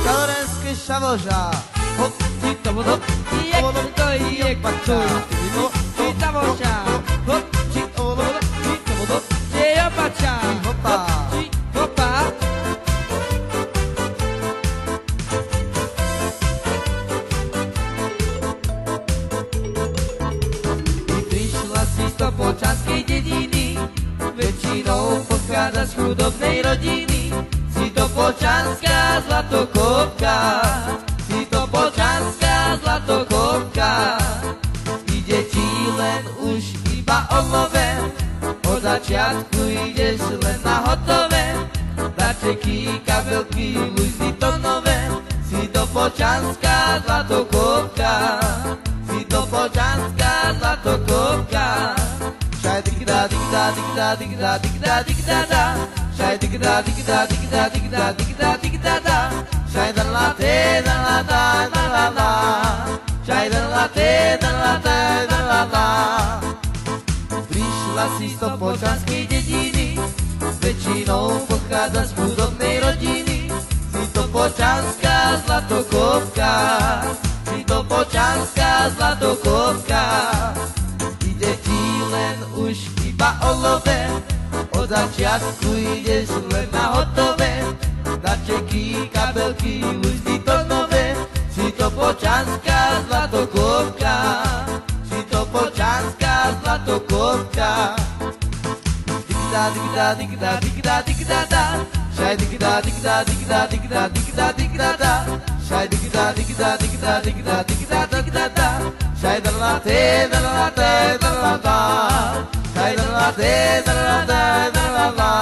Čarodenské šavožá, hop, ti to vodop, Jak to je kvačuj, ti ta voša, hop, ti to vodop, ti to vodop, ti opača, hopa. ti hopa. Prišla si z Topolčanskej dediny, väčšinou pochádza z chudobnej rodiny. Si Topolčanská zlatokopka, si Topolčanská zlatokopka. Ide ti len už iba o love, od začiatku ideš len na hotové. Darčeky, kabelky, Louis nové, si Topolčanská zlatokopka, si Topolčanská zlatokopka. Šaj dikda, dikda, dikda, dikda, dikda, dikda, da. Šaj dikda, dikda, dikda, dikda, dikda, dikda, da. Šaj da la te, da la da, da la la. Šaj da la te, da la te, da la la. Prišla si z Topolčanskej dediny, väčšinou pochádza z chudobnej rodiny. Si Topolčanská zlatokopka, si Topolčanská zlatokopka. Ide ti len už iba o love, od začiatku ideš len na hotové. Darčeky, kabelky, Louis nové, si Topolčanská zlatokopka, si Topolčanská zlatokopka. Dikda, dikda, dikda, dikda, dikda, da. Šaj dikda, dikda, dikda, dikda, dikda, dikda, da. Šaj dikda, dikda, dikda, dikda, dikda, dikda, da. Šaj da la te, da la te, da la da. Šaj da la te, da la te, da la la.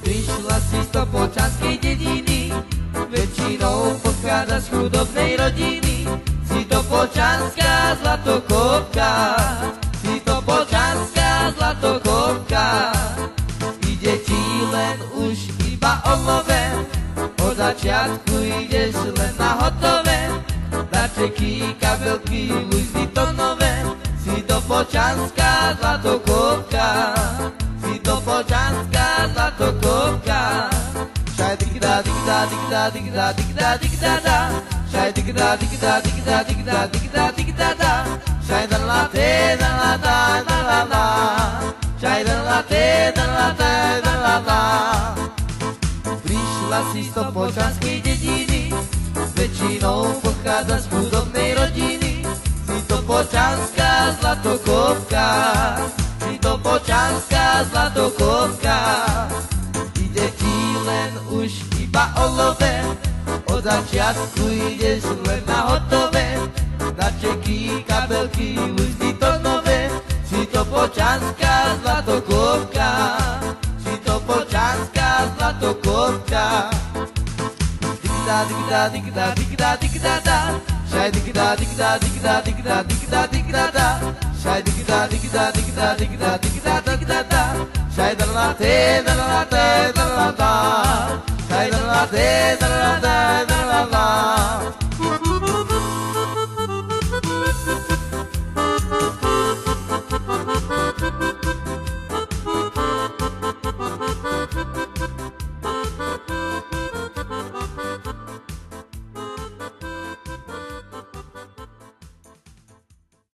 Prišla si z Topolčanskej dediny, väčšinou pochádza z chudobnej rodiny. Si Topolčanská zlatokopka, si Topolčanská zlatokopka. Ide ti len už iba o love, od začiatku ideš len na hotové. Darčeky, kabelky, Louis nové, si Topolčanská zlatokopka, si Topolčanská zlatokopka. Šaj dikda, dikda, dikda, dikda, dikda, dikda, da. Šaj dikda, dikda, dikda, dikda, dikda, dikda, da. Šaj da la te, da la da, da la la. Šaj da la te, da la te, da la la. Prišla si z Topolčanskej dediny, väčšinou pochádza z chudobnej rodiny. Si Topolčanská zlatokopka, si Topolčanská zlatokopka. Ide ti len už iba o love, od začiatku ideš len na hotové. Darčeky, kabelky, Louis nové, si Topolčanská zlatokopka, si Topolčanská zlatokopka. Dikda, dikda, dikda, dikda, dikda, da. Šaj dikda, dikda, dikda, dikda, dikda, dikda, da. Šaj dikda, dikda, dikda, dikda, dikda, dikda, da. Šaj da la te, da la te, da la da. Šaj da la te, da la te, da la la.